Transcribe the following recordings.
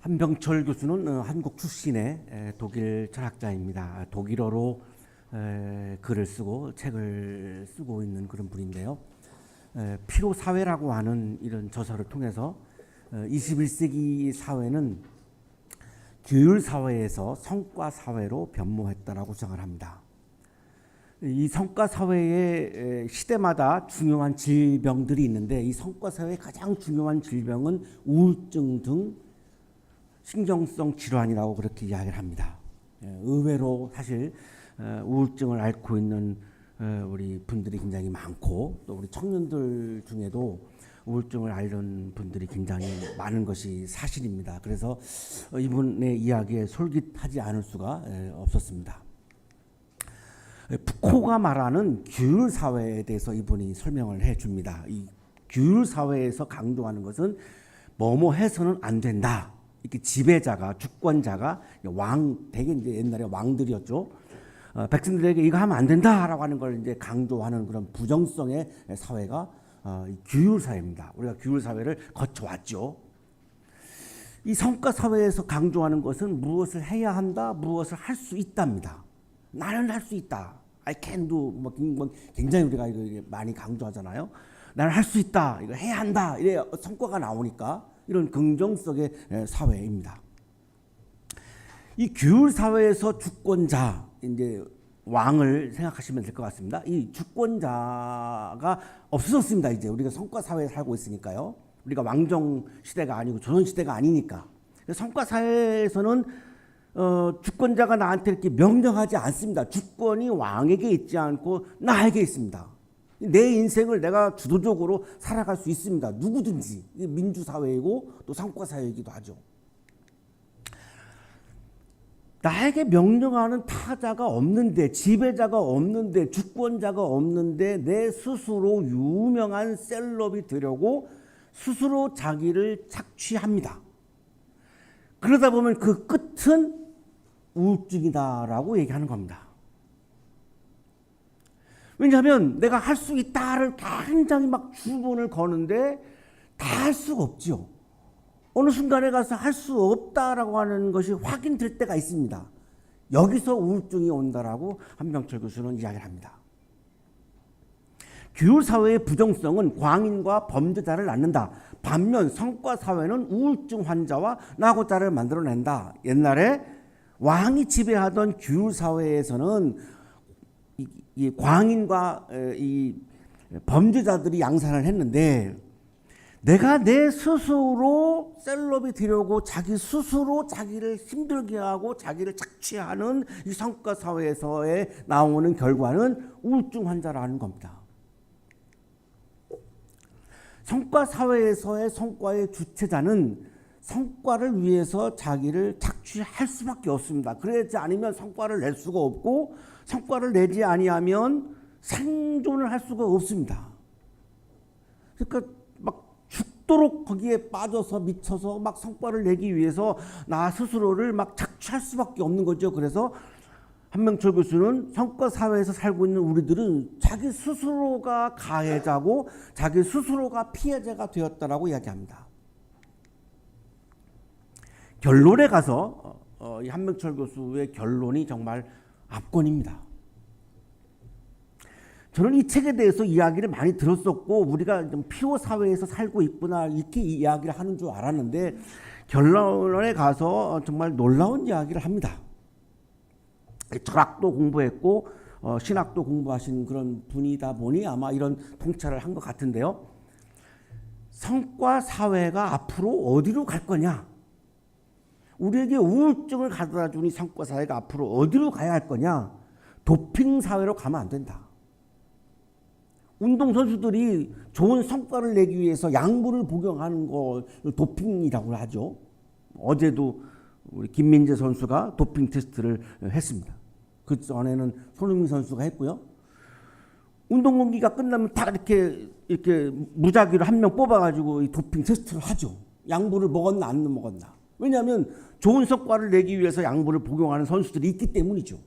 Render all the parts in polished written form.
한병철 교수는 한국 출신의 독일 철학자입니다. 독일어로 글을 쓰고 책을 쓰고 있는 그런 분인데요. 피로사회라고 하는 이런 저서를 통해서 21세기 사회는 규율사회에서 성과사회로 변모했다라고 주장을 합니다. 이 성과사회의 시대마다 중요한 질병들이 있는데 이 성과사회의 가장 중요한 질병은 우울증 등 신경성 질환이라고 그렇게 이야기를 합니다. 의외로 사실 우울증을 앓고 있는 우리 분들이 굉장히 많고 또 우리 청년들 중에도 우울증을 앓는 분들이 굉장히 많은 것이 사실입니다. 그래서 이분의 이야기에 솔깃하지 않을 수가 없었습니다. 푸코가 말하는 규율사회에 대해서 이분이 설명을 해줍니다. 이 규율사회에서 강조하는 것은 뭐뭐 해서는 안 된다. 이렇게 지배자가, 주권자가 대개 이제 옛날에 왕들이었죠. 백성들에게 이거 하면 안 된다라고 하는 걸 이제 강조하는 그런 부정성의 사회가 규율사회입니다. 우리가 규율사회를 거쳐왔죠. 이 성과사회에서 강조하는 것은 무엇을 해야 한다, 무엇을 할 수 있답니다. 나는 할 수 있다. I can do. 굉장히 우리가 이거 많이 강조하잖아요. 나는 할 수 있다. 이거 해야 한다. 이래 성과가 나오니까 이런 긍정성의 사회입니다. 이 규율사회에서 주권자, 이제 왕을 생각하시면 될 것 같습니다. 이 주권자가 없어졌습니다. 이제 우리가 성과사회에 살고 있으니까요. 우리가 왕정 시대가 아니고 조선 시대가 아니니까. 성과사회에서는 주권자가 나한테 이렇게 명령하지 않습니다. 주권이 왕에게 있지 않고 나에게 있습니다. 내 인생을 내가 주도적으로 살아갈 수 있습니다. 누구든지. 이게 민주사회이고 또 성과사회이기도 하죠. 나에게 명령하는 타자가 없는데, 지배자가 없는데, 주권자가 없는데 내 스스로 유명한 셀럽이 되려고 스스로 자기를 착취합니다. 그러다 보면 그 끝은 우울증이다라고 얘기하는 겁니다. 왜냐하면 내가 할 수 있다를 굉장히 막 주문을 거는데 다 할 수가 없죠. 어느 순간에 가서 할 수 없다라고 하는 것이 확인될 때가 있습니다. 여기서 우울증이 온다라고 한병철 교수는 이야기를 합니다. 규율사회의 부정성은 광인과 범죄자를 낳는다. 반면 성과사회는 우울증 환자와 낙오자를 만들어낸다. 옛날에 왕이 지배하던 규율사회에서는 이 광인과 이 범죄자들이 양산을 했는데 내가 내 스스로 셀럽이 되려고 자기 스스로 자기를 힘들게 하고 자기를 착취하는 이 성과사회에서의 나오는 결과는 우울증 환자라는 겁니다. 성과사회에서의 성과의 주체자는 성과를 위해서 자기를 착취할 수밖에 없습니다. 그러지 않으면 성과를 낼 수가 없고 성과를 내지 아니하면 생존을 할 수가 없습니다. 그러니까 막 죽도록 거기에 빠져서 미쳐서 막 성과를 내기 위해서 나 스스로를 막 착취할 수밖에 없는 거죠. 그래서 한병철 교수는 성과사회에서 살고 있는 우리들은 자기 스스로가 가해자고 자기 스스로가 피해자가 되었다라고 이야기합니다. 결론에 가서 이 한병철 교수의 결론이 정말 압권입니다. 저는 이 책에 대해서 이야기를 많이 들었었고 우리가 좀 피로 사회에서 살고 있구나 이렇게 이야기를 하는 줄 알았는데 결론에 가서 정말 놀라운 이야기를 합니다. 철학도 공부했고 신학도 공부하신 그런 분이다 보니 아마 이런 통찰을 한 것 같은데요. 성과 사회가 앞으로 어디로 갈 거냐? 우리에게 우울증을 가져다 주니 성과 사회가 앞으로 어디로 가야 할 거냐? 도핑 사회로 가면 안 된다. 운동선수들이 좋은 성과를 내기 위해서 약물을 복용하는 걸 도핑이라고 하죠. 어제도 우리 김민재 선수가 도핑 테스트를 했습니다. 그 전에는 손흥민 선수가 했고요. 운동 경기가 끝나면 다 이렇게 무작위로 한 명 뽑아가지고 이 도핑 테스트를 하죠. 약물을 먹었나 안 먹었나. 왜냐하면 좋은 성과를 내기 위해서 약물을 복용하는 선수들이 있기 때문이죠.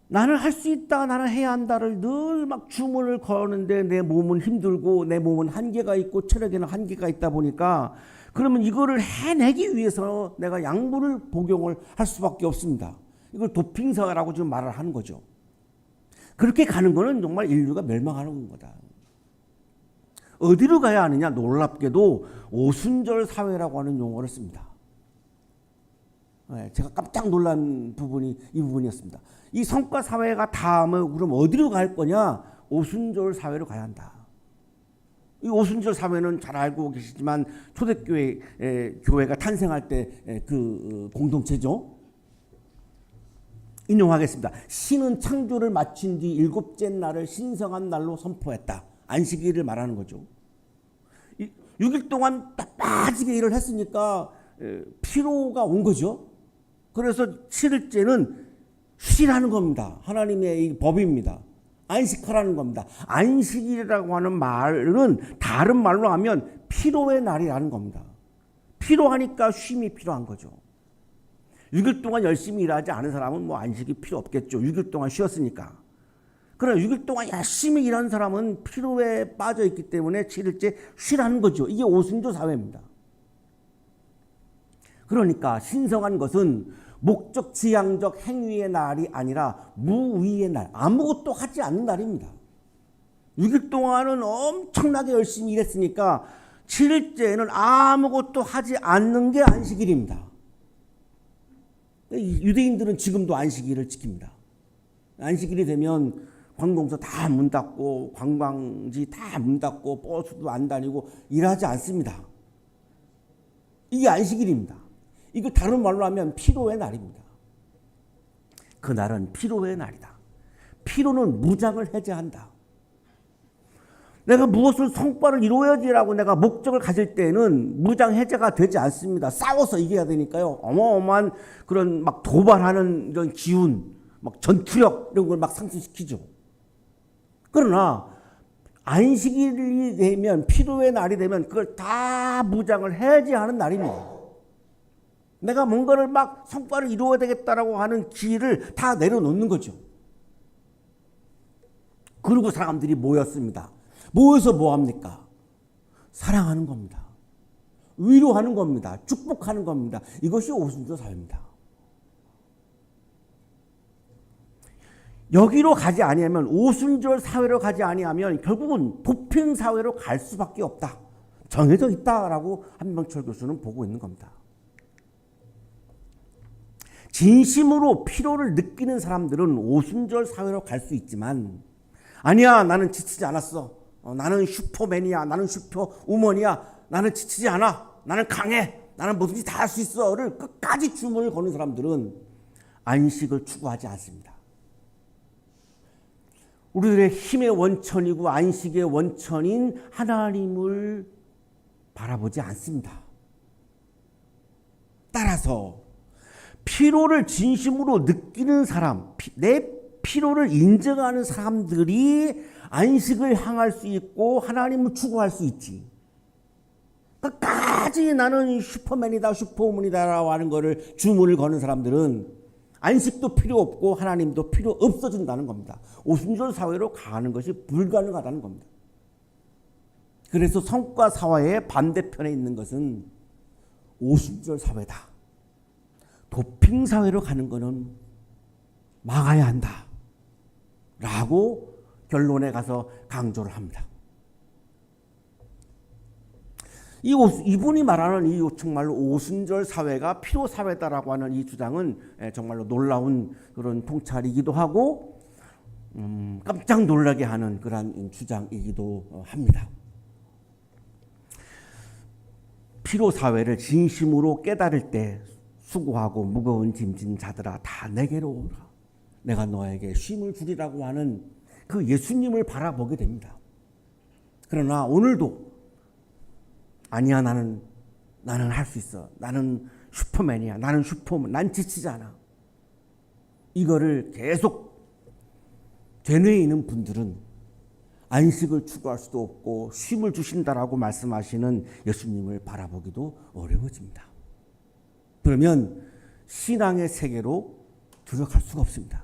나는 할 수 있다, 나는 해야 한다를 늘 막 주문을 거는데 내 몸은 힘들고 내 몸은 한계가 있고 체력에는 한계가 있다 보니까 그러면 이거를 해내기 위해서 내가 약물을 복용을 할 수밖에 없습니다. 이걸 도핑사라고 지금 말을 하는 거죠. 그렇게 가는 거는 정말 인류가 멸망하는 거다. 어디로 가야 하느냐? 놀랍게도 오순절 사회라고 하는 용어를 씁니다. 제가 깜짝 놀란 부분이 이 부분이었습니다. 이 성과 사회가 다음에 그럼 어디로 갈 거냐? 오순절 사회로 가야 한다. 이 오순절 사회는 잘 알고 계시지만 초대교회 교회가 탄생할 때 그 공동체죠. 인용하겠습니다. 신은 창조를 마친 뒤 일곱째 날을 신성한 날로 선포했다. 안식일을 말하는 거죠. 6일 동안 빠지게 일을 했으니까 피로가 온 거죠. 그래서 7일째는 쉬라는 겁니다. 하나님의 이 법입니다. 안식하라는 겁니다. 안식일이라고 하는 말은 다른 말로 하면 피로의 날이라는 겁니다. 피로하니까 쉼이 필요한 거죠. 6일 동안 열심히 일하지 않은 사람은 뭐 안식이 필요 없겠죠. 6일 동안 쉬었으니까. 그러나 6일 동안 열심히 일하는 사람은 피로에 빠져 있기 때문에 7일째 쉬라는 거죠. 이게 오순절 사회입니다. 그러니까 신성한 것은 목적 지향적 행위의 날이 아니라 무위의 날, 아무것도 하지 않는 날입니다. 6일 동안은 엄청나게 열심히 일했으니까 7일째에는 아무것도 하지 않는 게 안식일입니다. 유대인들은 지금도 안식일을 지킵니다. 안식일이 되면 관공서 다 문 닫고 관광지 다 문 닫고 버스도 안 다니고 일하지 않습니다. 이게 안식일입니다. 이거 다른 말로 하면 피로의 날입니다. 그날은 피로의 날이다. 피로는 무장을 해제한다. 내가 무엇을 성과를 이루어야지라고 내가 목적을 가질 때는 무장 해제가 되지 않습니다. 싸워서 이겨야 되니까요. 어마어마한 그런 막 도발하는 이런 기운, 막 전투력 이런 걸 막 상승시키죠. 그러나 안식일이 되면 피로의 날이 되면 그걸 다 무장을 해제하는 날입니다. 내가 뭔가를 막 성과를 이루어야 되겠다라고 하는 길을 다 내려놓는 거죠. 그리고 사람들이 모였습니다. 모여서 뭐 합니까? 사랑하는 겁니다. 위로하는 겁니다. 축복하는 겁니다. 이것이 오순절 사회입니다. 여기로 가지 아니하면 오순절 사회로 가지 아니하면 결국은 도핑 사회로 갈 수밖에 없다. 정해져 있다라고 한명철 교수는 보고 있는 겁니다. 진심으로 피로를 느끼는 사람들은 오순절 사회로 갈 수 있지만 아니야, 나는 지치지 않았어. 나는 슈퍼맨이야. 나는 슈퍼우먼이야. 나는 지치지 않아. 나는 강해. 나는 뭐든지 다 할 수 있어를 끝까지 주문을 거는 사람들은 안식을 추구하지 않습니다. 우리들의 힘의 원천이고 안식의 원천인 하나님을 바라보지 않습니다. 따라서 피로를 진심으로 느끼는 사람, 내 피로를 인정하는 사람들이 안식을 향할 수 있고 하나님을 추구할 수 있지. 끝까지 나는 슈퍼맨이다, 슈퍼우먼이다라고 하는 거를 주문을 거는 사람들은 안식도 필요 없고 하나님도 필요 없어진다는 겁니다. 오순절 사회로 가는 것이 불가능하다는 겁니다. 그래서 성과 사회의 반대편에 있는 것은 오순절 사회다. 도핑 사회로 가는 것은 막아야 한다. 라고 결론에 가서 강조를 합니다. 이분이 말하는 이 정말로 오순절 사회가 피로 사회다라고 하는 이 주장은 정말로 놀라운 그런 통찰이기도 하고 깜짝 놀라게 하는 그런 주장이기도 합니다. 피로 사회를 진심으로 깨달을 때 수고하고 무거운 짐진 자들아 다 내게로 오라. 내가 너에게 쉼을 주리라고 하는 그 예수님을 바라보게 됩니다. 그러나 오늘도 아니야, 나는 할 수 있어. 나는 슈퍼맨이야. 나는 슈퍼맨. 난 지치지 않아. 이거를 계속 되뇌 있는 분들은 안식을 추구할 수도 없고 쉼을 주신다라고 말씀하시는 예수님을 바라보기도 어려워집니다. 그러면 신앙의 세계로 들어갈 수가 없습니다.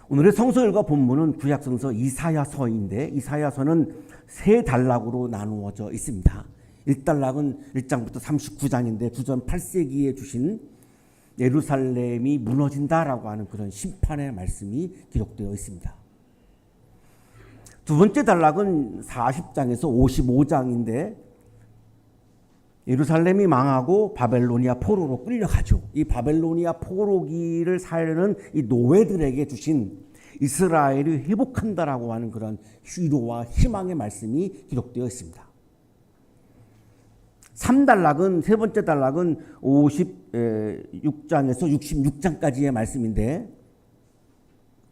오늘의 성서일과 본문은 구약성서 이사야서인데 이사야서는 세 단락으로 나누어져 있습니다. 1단락은 1장부터 39장인데 구전 8세기에 주신 예루살렘이 무너진다라고 하는 그런 심판의 말씀이 기록되어 있습니다. 두 번째 단락은 40장에서 55장인데 예루살렘이 망하고 바벨로니아 포로로 끌려가죠. 이 바벨로니아 포로기를 살려는 이 노예들에게 주신 이스라엘이 회복한다라고 하는 그런 위로와 희망의 말씀이 기록되어 있습니다. 3단락은 세 번째 단락은 56장에서 66장까지의 말씀인데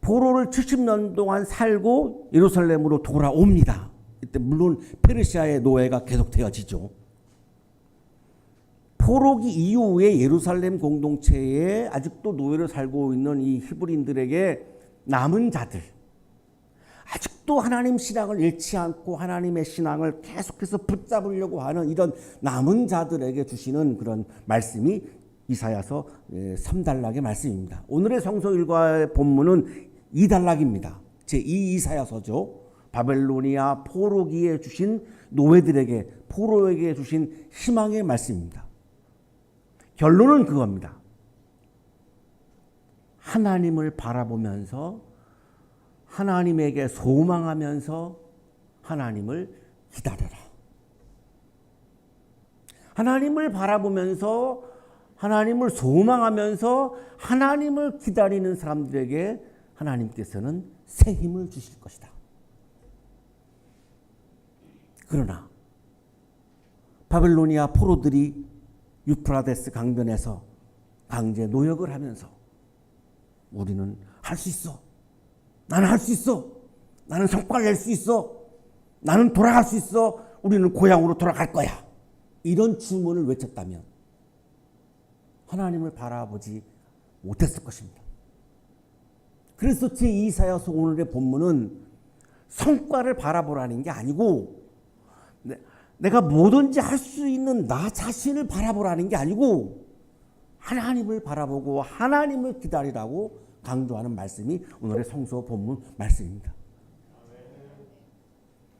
포로를 70년 동안 살고 예루살렘으로 돌아옵니다. 이때 물론 페르시아의 노예가 계속되어지죠. 포로기 이후에 예루살렘 공동체에 아직도 노예로 살고 있는 이 히브리인들에게 남은 자들, 아직도 하나님 신앙을 잃지 않고 하나님의 신앙을 계속해서 붙잡으려고 하는 이런 남은 자들에게 주시는 그런 말씀이 이사야서 3단락의 말씀입니다. 오늘의 성서 일과의 본문은 2단락입니다. 제2 이사야서죠. 바벨로니아 포로기에 주신 노예들에게, 포로에게 주신 희망의 말씀입니다. 결론은 그겁니다. 하나님을 바라보면서 하나님에게 소망하면서 하나님을 기다려라. 하나님을 바라보면서 하나님을 소망하면서 하나님을 기다리는 사람들에게 하나님께서는 새 힘을 주실 것이다. 그러나 바벨로니아 포로들이 유프라데스 강변에서 강제 노역을 하면서 우리는 할 수 있어. 나는 할 수 있어. 나는 성과를 낼 수 있어. 나는 돌아갈 수 있어. 우리는 고향으로 돌아갈 거야. 이런 주문을 외쳤다면 하나님을 바라보지 못했을 것입니다. 그래서 제2사야서 오늘의 본문은 성과를 바라보라는 게 아니고 내가 뭐든지 할 수 있는 나 자신을 바라보라는 게 아니고 하나님을 바라보고 하나님을 기다리라고 강조하는 말씀이 오늘의 성서 본문 말씀입니다.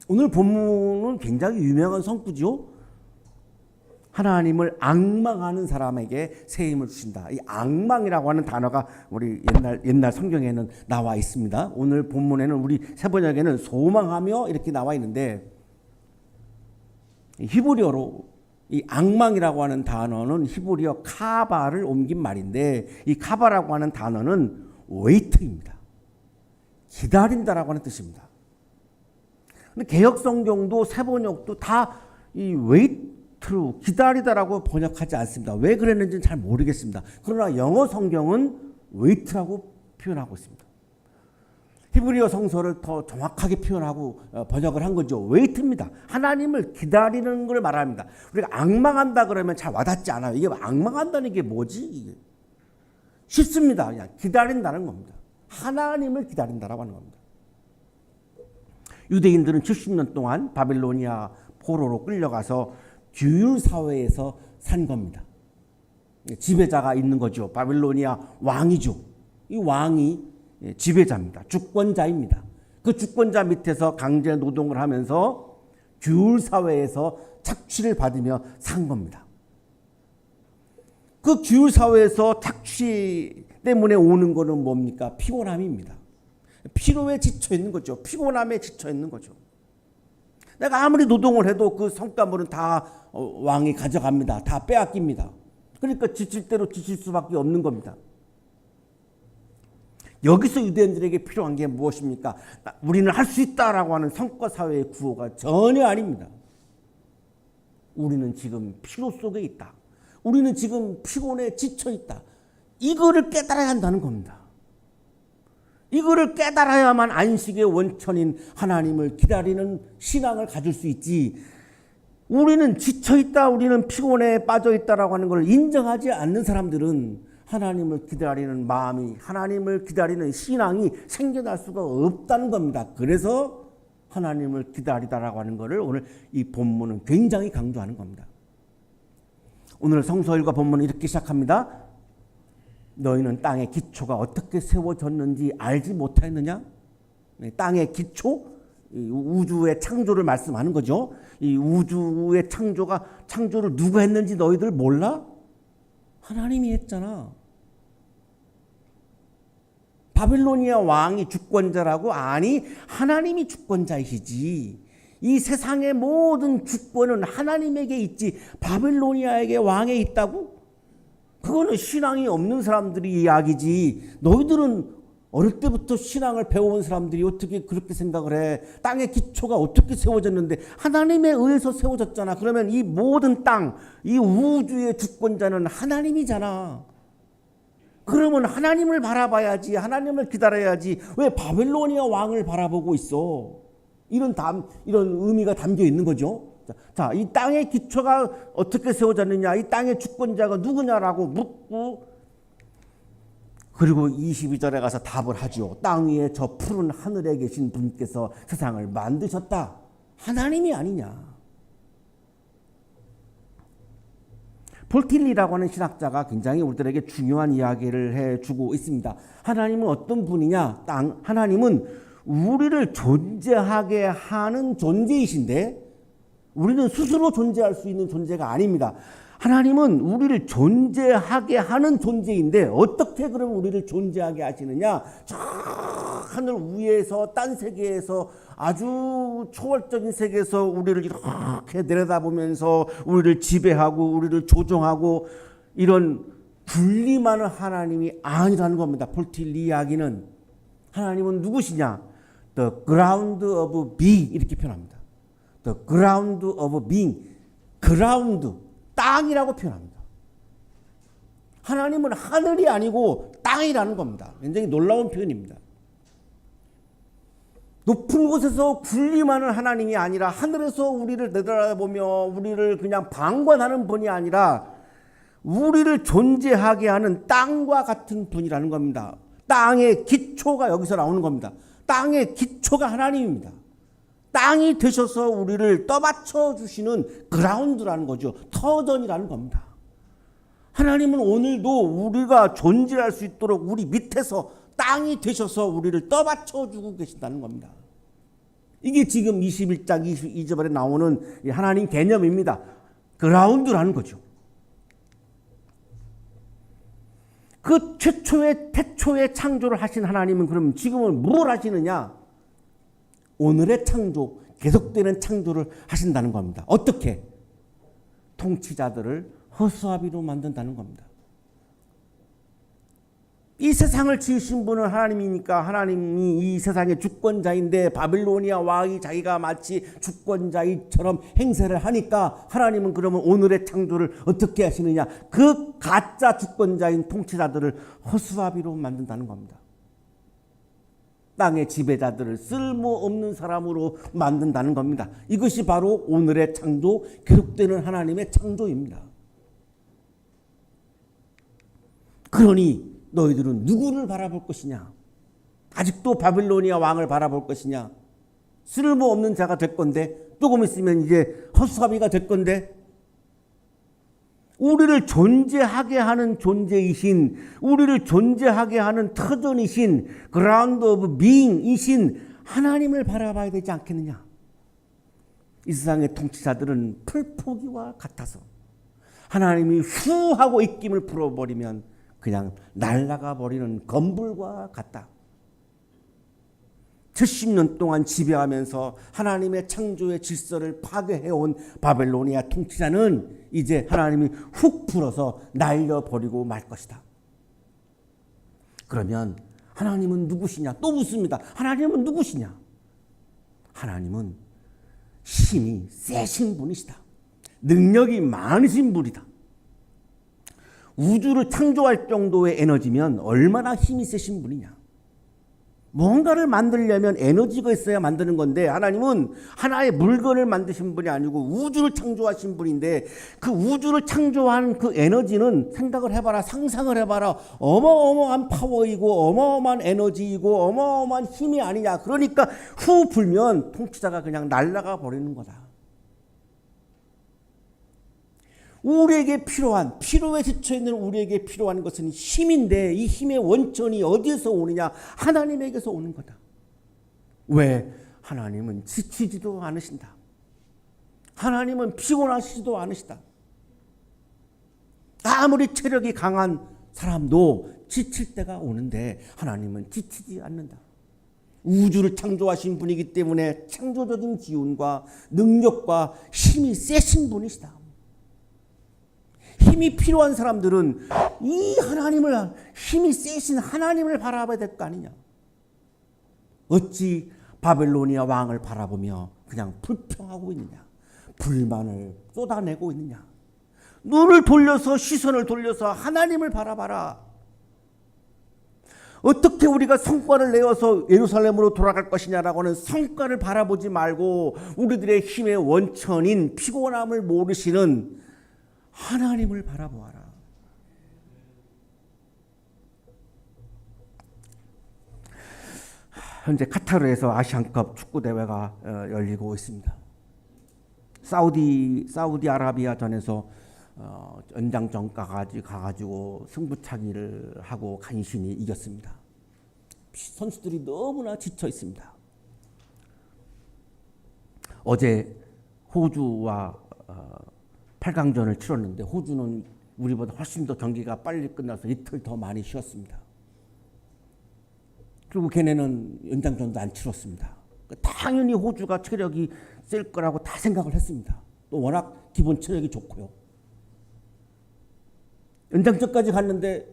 오늘 본문은 굉장히 유명한 성구죠. 하나님을 앙망하는 사람에게 새 힘을 주신다. 이 앙망이라고 하는 단어가 우리 옛날 성경에는 나와 있습니다. 오늘 본문에는 우리 새번역에는 소망하며 이렇게 나와 있는데 히브리어로 이 앙망이라고 하는 단어는 히브리어 카바를 옮긴 말인데 이 카바라고 하는 단어는 웨이트입니다. 기다린다라고 하는 뜻입니다. 근데 개역 성경도 새번역도 다 이 웨이트로 기다리다라고 번역하지 않습니다. 왜 그랬는지는 잘 모르겠습니다. 그러나 영어 성경은 웨이트라고 표현하고 있습니다. 히브리어 성서를 더 정확하게 표현하고 번역을 한 거죠. 웨이트입니다. 하나님을 기다리는 걸 말합니다. 우리가 앙망한다 그러면 잘 와닿지 않아요. 이게 앙망한다는 게 뭐지? 이게 쉽습니다. 그냥 기다린다는 겁니다. 하나님을 기다린다라고 하는 겁니다. 유대인들은 70년 동안 바빌로니아 포로로 끌려가서 규율 사회에서 산 겁니다. 지배자가 있는 거죠. 바빌로니아 왕이죠. 이 왕이 지배자입니다. 주권자입니다. 그 주권자 밑에서 강제 노동을 하면서 규율 사회에서 착취를 받으며 산 겁니다. 그 규율 사회에서 착취 때문에 오는 거는 뭡니까? 피곤함입니다. 피로에 지쳐 있는 거죠. 피곤함에 지쳐 있는 거죠. 내가 아무리 노동을 해도 그 성과물은 다 왕이 가져갑니다. 다 빼앗깁니다. 그러니까 지칠 대로 지칠 수밖에 없는 겁니다. 여기서 유대인들에게 필요한 게 무엇입니까? 우리는 할 수 있다라고 하는 성과 사회의 구호가 전혀 아닙니다. 우리는 지금 피로 속에 있다. 우리는 지금 피곤에 지쳐 있다. 이거를 깨달아야 한다는 겁니다. 이거를 깨달아야만 안식의 원천인 하나님을 기다리는 신앙을 가질 수 있지. 우리는 지쳐 있다. 우리는 피곤에 빠져 있다라고 하는 걸 인정하지 않는 사람들은 하나님을 기다리는 마음이, 하나님을 기다리는 신앙이 생겨날 수가 없다는 겁니다. 그래서 하나님을 기다리다라고 하는 것을 오늘 이 본문은 굉장히 강조하는 겁니다. 오늘 성서일과 본문은 이렇게 시작합니다. 너희는 땅의 기초가 어떻게 세워졌는지 알지 못하였느냐? 땅의 기초, 이 우주의 창조를 말씀하는 거죠. 이 우주의 창조를 누가 했는지 너희들 몰라? 하나님이 했잖아. 바빌로니아 왕이 주권자라고? 아니, 하나님이 주권자이시지. 이 세상의 모든 주권은 하나님에게 있지 바빌로니아에게 왕에 있다고? 그거는 신앙이 없는 사람들이 이야기지. 너희들은 어릴 때부터 신앙을 배워온 사람들이 어떻게 그렇게 생각을 해? 땅의 기초가 어떻게 세워졌는데 하나님에 의해서 세워졌잖아. 그러면 이 모든 땅, 이 우주의 주권자는 하나님이잖아. 그러면 하나님을 바라봐야지. 하나님을 기다려야지. 왜 바빌로니아 왕을 바라보고 있어? 이런 의미가 담겨 있는 거죠. 자, 이 땅의 기초가 어떻게 세워졌느냐? 이 땅의 주권자가 누구냐라고 묻고, 그리고 22절에 가서 답을 하죠. 땅 위에 저 푸른 하늘에 계신 분께서 세상을 만드셨다. 하나님이 아니냐. 볼틸리라고 하는 신학자가 굉장히 우리들에게 중요한 이야기를 해주고 있습니다. 하나님은 어떤 분이냐? 하나님은 우리를 존재하게 하는 존재이신데 우리는 스스로 존재할 수 있는 존재가 아닙니다. 하나님은 우리를 존재하게 하는 존재인데 어떻게 그럼 우리를 존재하게 하시느냐? 저 하늘 위에서 딴 세계에서 아주 초월적인 세계에서 우리를 이렇게 내려다보면서 우리를 지배하고 우리를 조종하고 이런 군림하는 하나님이 아니라는 겁니다. 볼틸리 이야기는. 하나님은 누구시냐? The ground of being 이렇게 표현합니다. The ground of being. ground, 땅이라고 표현합니다. 하나님은 하늘이 아니고 땅이라는 겁니다. 굉장히 놀라운 표현입니다. 높은 곳에서 군림하는 하나님이 아니라 하늘에서 우리를 내려다보며 우리를 그냥 방관하는 분이 아니라 우리를 존재하게 하는 땅과 같은 분이라는 겁니다. 땅의 기초가 여기서 나오는 겁니다. 땅의 기초가 하나님입니다. 땅이 되셔서 우리를 떠받쳐 주시는 그라운드라는 거죠. 터전이라는 겁니다. 하나님은 오늘도 우리가 존재할 수 있도록 우리 밑에서 땅이 되셔서 우리를 떠받쳐 주고 계신다는 겁니다. 이게 지금 21장 22절에 나오는 하나님 개념입니다. 그라운드라는 거죠. 그 태초의 창조를 하신 하나님은 그럼 지금은 뭘 하시느냐? 오늘의 창조, 계속되는 창조를 하신다는 겁니다. 어떻게? 통치자들을 허수아비로 만든다는 겁니다. 이 세상을 지으신 분은 하나님이니까 하나님이 이 세상의 주권자인데 바빌로니아 왕이 자기가 마치 주권자처럼 행세를 하니까 하나님은 그러면 오늘의 창조를 어떻게 하시느냐? 그 가짜 주권자인 통치자들을 허수아비로 만든다는 겁니다. 땅의 지배자들을 쓸모없는 사람으로 만든다는 겁니다. 이것이 바로 오늘의 창조, 계속되는 하나님의 창조입니다. 그러니 너희들은 누구를 바라볼 것이냐? 아직도 바빌로니아 왕을 바라볼 것이냐? 쓸모없는 자가 될 건데 조금 있으면 이제 허수아비가 될 건데 우리를 존재하게 하는 존재이신, 우리를 존재하게 하는 터전이신, 그라운드 오브 빙이신 하나님을 바라봐야 되지 않겠느냐? 이 세상의 통치자들은 풀포기와 같아서 하나님이 후 하고 입김을 풀어버리면 그냥 날아가 버리는 건불과 같다. 70년 동안 지배하면서 하나님의 창조의 질서를 파괴해온 바벨로니아 통치자는 이제 하나님이 훅 풀어서 날려버리고 말 것이다. 그러면 하나님은 누구시냐? 또 묻습니다. 하나님은 누구시냐? 하나님은 힘이 세신 분이시다. 능력이 많으신 분이다. 우주를 창조할 정도의 에너지면 얼마나 힘이 세신 분이냐. 뭔가를 만들려면 에너지가 있어야 만드는 건데 하나님은 하나의 물건을 만드신 분이 아니고 우주를 창조하신 분인데 그 우주를 창조한 그 에너지는 생각을 해봐라, 상상을 해봐라. 어마어마한 파워이고 어마어마한 에너지이고 어마어마한 힘이 아니냐. 그러니까 후 불면 통치자가 그냥 날아가 버리는 거다. 우리에게 필요한, 피로에 지쳐있는 우리에게 필요한 것은 힘인데 이 힘의 원천이 어디에서 오느냐? 하나님에게서 오는 거다. 왜? 하나님은 지치지도 않으신다. 하나님은 피곤하시지도 않으시다. 아무리 체력이 강한 사람도 지칠 때가 오는데 하나님은 지치지 않는다. 우주를 창조하신 분이기 때문에 창조적인 기운과 능력과 힘이 세신 분이시다. 힘이 필요한 사람들은 이 하나님을, 힘이 세신 하나님을 바라봐야 될 거 아니냐. 어찌 바벨로니아 왕을 바라보며 그냥 불평하고 있느냐. 불만을 쏟아내고 있느냐. 눈을 돌려서, 시선을 돌려서 하나님을 바라봐라. 어떻게 우리가 성과를 내어서 예루살렘으로 돌아갈 것이냐라고 하는 성과를 바라보지 말고 우리들의 힘의 원천인 피곤함을 모르시는 하나님을 바라보아라. 현재 카타르에서 아시안컵 축구대회가 열리고 있습니다. 사우디아라비아전에서 연장전까지 가가지고 승부차기를 하고 간신히 이겼습니다. 선수들이 너무나 지쳐 있습니다. 어제 호주와 8강전을 치렀는데 호주는 우리보다 훨씬 더 경기가 빨리 끝나서 이틀 더 많이 쉬었습니다. 그리고 걔네는 연장전도 안 치렀습니다. 당연히 호주가 체력이 셀 거라고 다 생각을 했습니다. 또 워낙 기본 체력이 좋고요. 연장전까지 갔는데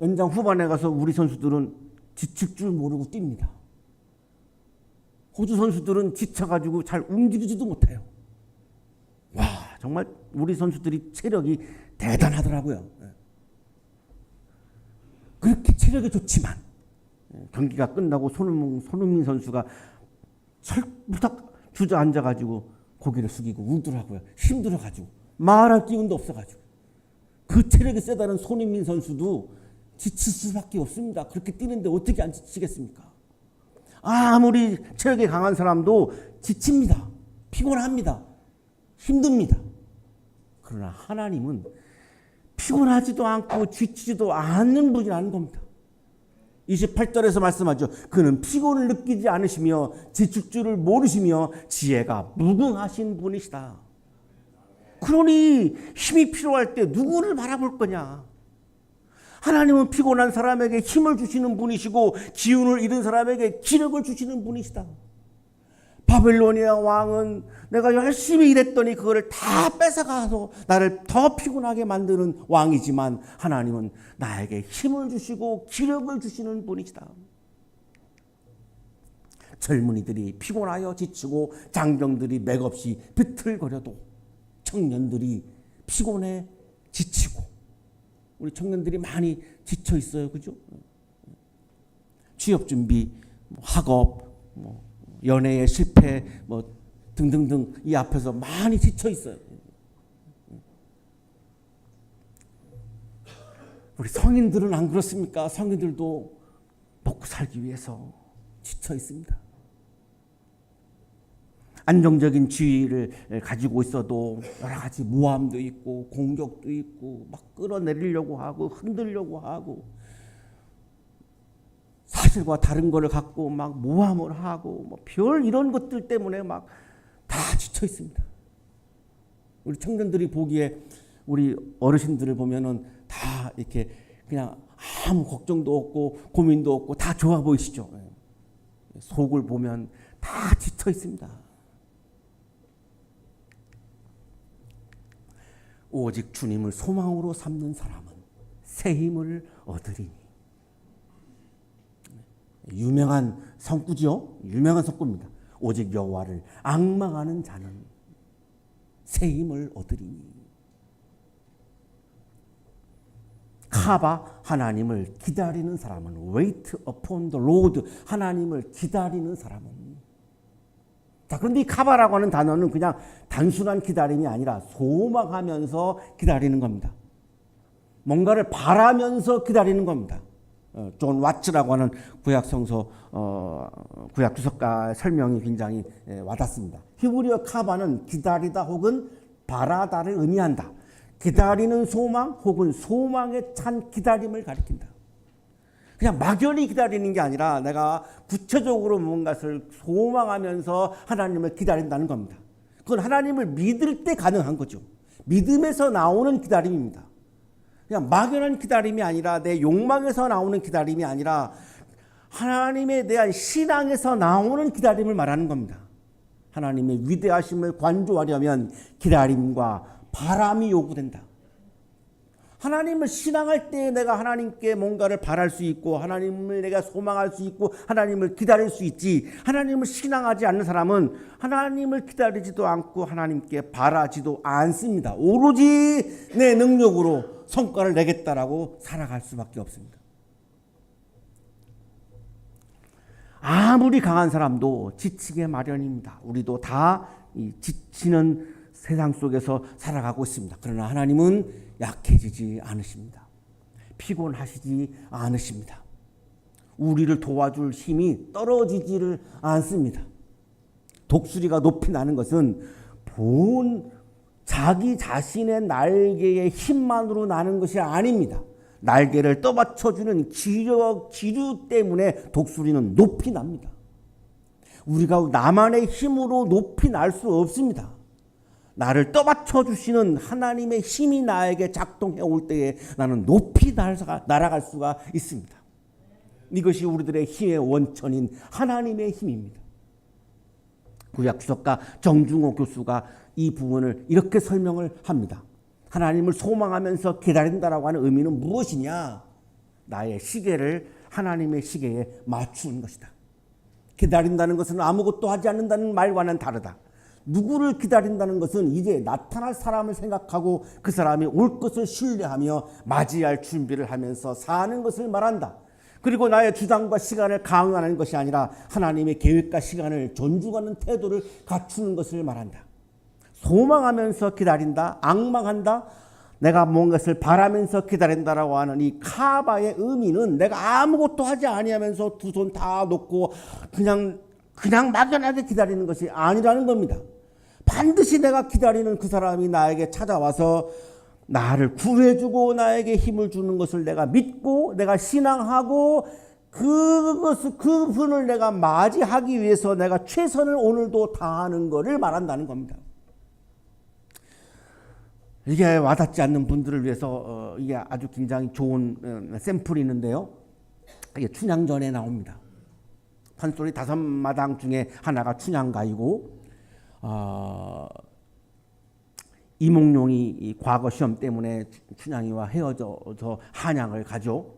연장 후반에 가서 우리 선수들은 지칠 줄 모르고 뜁니다. 호주 선수들은 지쳐가지고 잘 움직이지도 못해요. 와, 정말 우리 선수들이 체력이 대단하더라고요. 그렇게 체력이 좋지만 경기가 끝나고 손흥민 선수가 철부닥 주저앉아가지고 고개를 숙이고 울더라고요. 힘들어가지고 말할 기운도 없어가지고. 그 체력이 세다는 손흥민 선수도 지칠 수밖에 없습니다. 그렇게 뛰는데 어떻게 안 지치겠습니까? 아무리 체력이 강한 사람도 지칩니다. 피곤합니다. 힘듭니다. 그러나 하나님은 피곤하지도 않고 지치지도 않는 분이라는 겁니다. 28절에서 말씀하죠. 그는 피곤을 느끼지 않으시며 지칠 줄을 모르시며 지혜가 무궁하신 분이시다. 그러니 힘이 필요할 때 누구를 바라볼 거냐? 하나님은 피곤한 사람에게 힘을 주시는 분이시고 기운을 잃은 사람에게 기력을 주시는 분이시다. 바벨로니아 왕은 내가 열심히 일했더니 그거를 다 뺏어가서 나를 더 피곤하게 만드는 왕이지만 하나님은 나에게 힘을 주시고 기력을 주시는 분이시다. 젊은이들이 피곤하여 지치고 장병들이 맥없이 비틀거려도 청년들이 피곤해 지치고 우리 청년들이 많이 지쳐 있어요. 그죠? 취업 준비, 학업, 연애의 실패, 등등등 이 앞에서 많이 지쳐 있어요. 우리 성인들은 안 그렇습니까? 성인들도 먹고 살기 위해서 지쳐 있습니다. 안정적인 지위를 가지고 있어도 여러 가지 모함도 있고 공격도 있고 막 끌어내리려고 하고 흔들려고 하고 사실과 다른 거를 갖고 막 모함을 하고 별 이런 것들 때문에 막 다 지쳐 있습니다. 우리 청년들이 보기에 우리 어르신들을 보면은 다 이렇게 그냥 아무 걱정도 없고 고민도 없고 다 좋아 보이시죠? 속을 보면 다 지쳐 있습니다. 오직 주님을 소망으로 삼는 사람은 새 힘을 얻으리니. 유명한 성구죠. 유명한 성구입니다. 오직 여호와를 앙망하는 자는 새 힘을 얻으리니. 카바, 하나님을 기다리는 사람은 wait upon the Lord, 하나님을 기다리는 사람은. 자, 그런데 이 카바라고 하는 단어는 그냥 단순한 기다림이 아니라 소망하면서 기다리는 겁니다. 뭔가를 바라면서 기다리는 겁니다. 존 왓츠라고 하는 구약 성서 구약 주석가 설명이 굉장히 와닿습니다. 히브리어 카바는 기다리다 혹은 바라다를 의미한다. 기다리는 소망 혹은 소망에 찬 기다림을 가리킨다. 그냥 막연히 기다리는 게 아니라 내가 구체적으로 무언가를 소망하면서 하나님을 기다린다는 겁니다. 그건 하나님을 믿을 때 가능한 거죠. 믿음에서 나오는 기다림입니다. 그냥 막연한 기다림이 아니라 내 욕망에서 나오는 기다림이 아니라 하나님에 대한 신앙에서 나오는 기다림을 말하는 겁니다. 하나님의 위대하심을 관조하려면 기다림과 바람이 요구된다. 하나님을 신앙할 때 내가 하나님께 뭔가를 바랄 수 있고 하나님을 내가 소망할 수 있고 하나님을 기다릴 수 있지, 하나님을 신앙하지 않는 사람은 하나님을 기다리지도 않고 하나님께 바라지도 않습니다. 오로지 내 능력으로 성과를 내겠다라고 살아갈 수밖에 없습니다. 아무리 강한 사람도 지치게 마련입니다. 우리도 다 이 지치는 세상 속에서 살아가고 있습니다. 그러나 하나님은 약해지지 않으십니다. 피곤하시지 않으십니다. 우리를 도와줄 힘이 떨어지지를 않습니다. 독수리가 높이 나는 것은 본 자기 자신의 날개의 힘만으로 나는 것이 아닙니다. 날개를 떠받쳐주는 기류 때문에 독수리는 높이 납니다. 우리가 나만의 힘으로 높이 날 수 없습니다. 나를 떠받쳐 주시는 하나님의 힘이 나에게 작동해 올 때에 나는 높이 날아갈 수가 있습니다. 이것이 우리들의 힘의 원천인 하나님의 힘입니다. 구약 주석가 정중호 교수가 이 부분을 이렇게 설명을 합니다. 하나님을 소망하면서 기다린다라고 하는 의미는 무엇이냐? 나의 시계를 하나님의 시계에 맞추는 것이다. 기다린다는 것은 아무것도 하지 않는다는 말과는 다르다. 누구를 기다린다는 것은 이제 나타날 사람을 생각하고 그 사람이 올 것을 신뢰하며 맞이할 준비를 하면서 사는 것을 말한다. 그리고 나의 주장과 시간을 강요하는 것이 아니라 하나님의 계획과 시간을 존중하는 태도를 갖추는 것을 말한다. 소망하면서 기다린다, 악망한다, 내가 뭔가를 바라면서 기다린다라고 하는 이 카바의 의미는 내가 아무것도 하지 아니하면서 두 손 다 놓고 그냥 막연하게 기다리는 것이 아니라는 겁니다. 반드시 내가 기다리는 그 사람이 나에게 찾아와서 나를 구해주고 나에게 힘을 주는 것을 내가 믿고 내가 신앙하고 그분을 내가 맞이하기 위해서 내가 최선을 오늘도 다하는 것을 말한다는 겁니다. 이게 와닿지 않는 분들을 위해서 이게 아주 굉장히 좋은 샘플이 있는데요. 이게 춘향전에 나옵니다. 판소리 5마당 중에 하나가 춘향가이고 이몽룡이 과거 시험 때문에 춘향이와 헤어져서 한양을 가죠.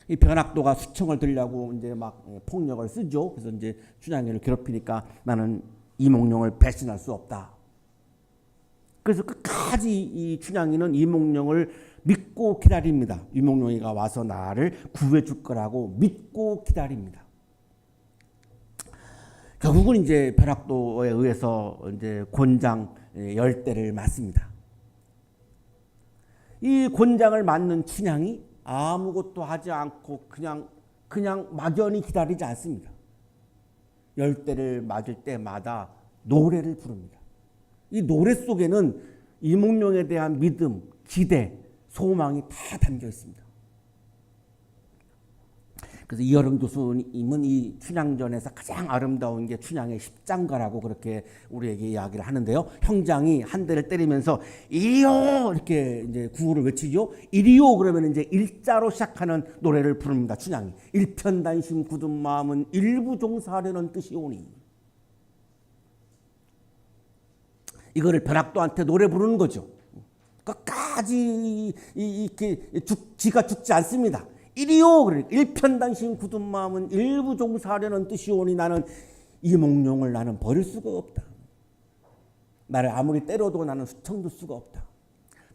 이 변학도가 수청을 들려고 이제 막 폭력을 쓰죠. 그래서 이제 춘향이를 괴롭히니까 나는 이몽룡을 배신할 수 없다. 그래서 끝까지 이 춘향이는 이몽룡을 믿고 기다립니다. 이몽룡이가 와서 나를 구해줄 거라고 믿고 기다립니다. 결국은 이제 변학도에 의해서 이제 곤장 10대를 맞습니다. 이 곤장을 맞는 춘향이 아무것도 하지 않고 그냥 막연히 기다리지 않습니다. 10대를 맞을 때마다 노래를 부릅니다. 이 노래 속에는 이몽룡에 대한 믿음, 기대, 소망이 다 담겨 있습니다. 그래서 이여름 교수님은 이 춘향전에서 가장 아름다운 게 춘향의 십장가라고 그렇게 우리에게 이야기를 하는데요. 형장이 한 대를 때리면서 이리요 이렇게 이제 구호를 외치죠. 이리요 그러면 이제 일자로 시작하는 노래를 부릅니다. 춘향이 일편단심 굳은 마음은 일부종사하려는 뜻이 오니. 이거를 변학도한테 노래 부르는 거죠. 끝까지 지가 죽지 않습니다. 이리요 그러니까 일편단심 굳은 마음은 일부종사하려는 뜻이 오니 나는 이몽룡을 나는 버릴 수가 없다. 나를 아무리 때려도 나는 수청둘 수가 없다.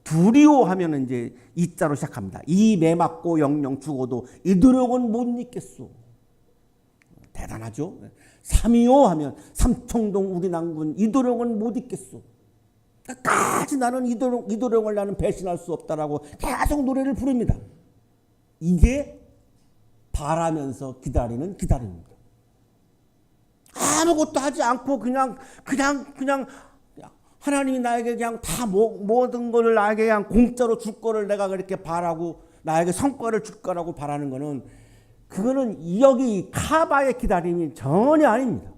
두리오 하면 이제 이자로 시작합니다. 이 매 맞고 영영 죽어도 이도령은 못 잊겠소. 대단하죠. 삼이오 하면 삼청동 우리 난군 이도령은 못 잊겠소. 끝까지 나는 이도령을 나는 배신할 수 없다라고 계속 노래를 부릅니다. 이게 바라면서 기다리는 기다림입니다. 아무것도 하지 않고 그냥 하나님이 나에게 그냥 다 모든 것을 나에게 그냥 공짜로 줄 거를 내가 그렇게 바라고 나에게 성과를 줄 거라고 바라는 거는 그거는 여기 카바의 기다림이 전혀 아닙니다.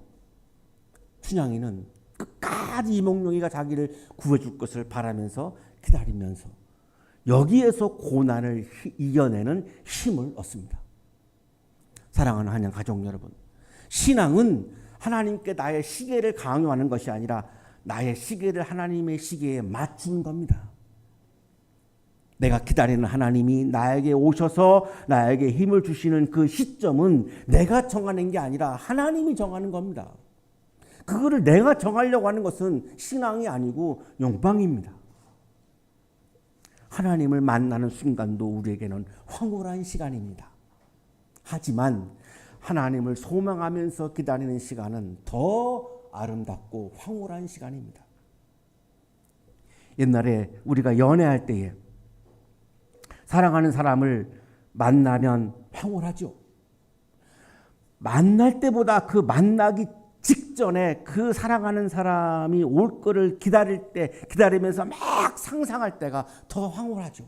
춘향이는 끝까지 이몽룡이가 자기를 구해줄 것을 바라면서 기다리면서 여기에서 고난을 이겨내는 힘을 얻습니다. 사랑하는 한양 가족 여러분, 신앙은 하나님께 나의 시계를 강요하는 것이 아니라 나의 시계를 하나님의 시계에 맞추는 겁니다. 내가 기다리는 하나님이 나에게 오셔서 나에게 힘을 주시는 그 시점은 내가 정하는 게 아니라 하나님이 정하는 겁니다. 그거를 내가 정하려고 하는 것은 신앙이 아니고 욕망입니다. 하나님을 만나는 순간도 우리에게는 황홀한 시간입니다. 하지만 하나님을 소망하면서 기다리는 시간은 더 아름답고 황홀한 시간입니다. 옛날에 우리가 연애할 때에 사랑하는 사람을 만나면 황홀하죠. 만날 때보다 그 만나기 직전에 그 사랑하는 사람이 올 거를 기다리면서 막 상상할 때가 더 황홀하죠.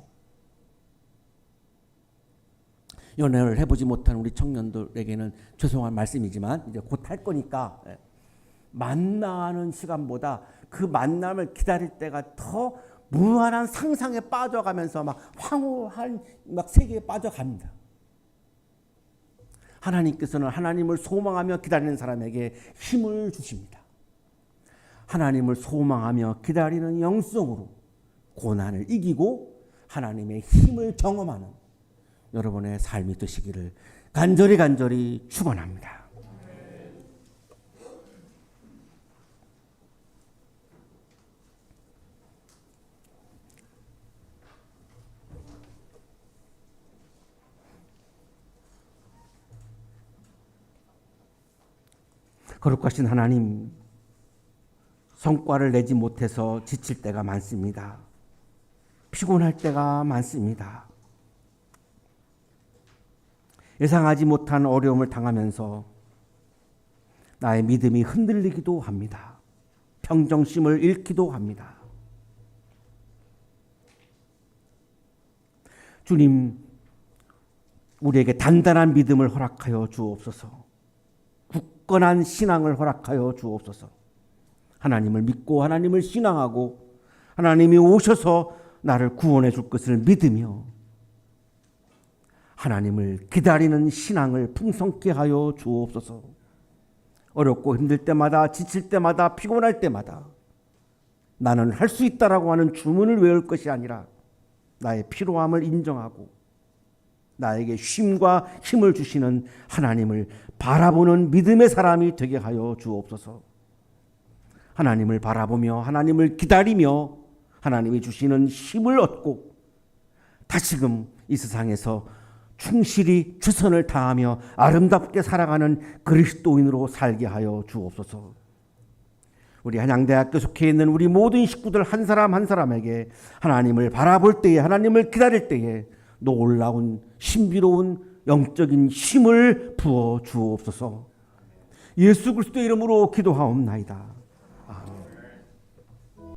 연애를 해보지 못한 우리 청년들에게는 죄송한 말씀이지만 이제 곧 할 거니까 만나는 시간보다 그 만남을 기다릴 때가 더 무한한 상상에 빠져가면서 막 황홀한 막 세계에 빠져갑니다. 하나님께서는 하나님을 소망하며 기다리는 사람에게 힘을 주십니다. 하나님을 소망하며 기다리는 영성으로 고난을 이기고 하나님의 힘을 경험하는 여러분의 삶이 되시기를 간절히 축원합니다. 거룩하신 하나님, 성과를 내지 못해서 지칠 때가 많습니다. 피곤할 때가 많습니다. 예상하지 못한 어려움을 당하면서 나의 믿음이 흔들리기도 합니다. 평정심을 잃기도 합니다. 주님, 우리에게 단단한 믿음을 허락하여 주옵소서. 굳건한 신앙을 허락하여 주옵소서. 하나님을 믿고 하나님을 신앙하고 하나님이 오셔서 나를 구원해 줄 것을 믿으며 하나님을 기다리는 신앙을 풍성케 하여 주옵소서. 어렵고 힘들 때마다, 지칠 때마다, 피곤할 때마다 나는 할 수 있다라고 하는 주문을 외울 것이 아니라 나의 피로함을 인정하고 나에게 쉼과 힘을 주시는 하나님을 바라보는 믿음의 사람이 되게 하여 주옵소서. 하나님을 바라보며 하나님을 기다리며 하나님이 주시는 힘을 얻고 다시금 이 세상에서 충실히 최선을 다하며 아름답게 살아가는 그리스도인으로 살게 하여 주옵소서. 우리 한양대학교 속해 있는 우리 모든 식구들 한 사람 한 사람에게 하나님을 바라볼 때에, 하나님을 기다릴 때에 놀라운 신비로운 영적인 힘을 부어 주옵소서. 예수 그리스도의 이름으로 기도하옵나이다.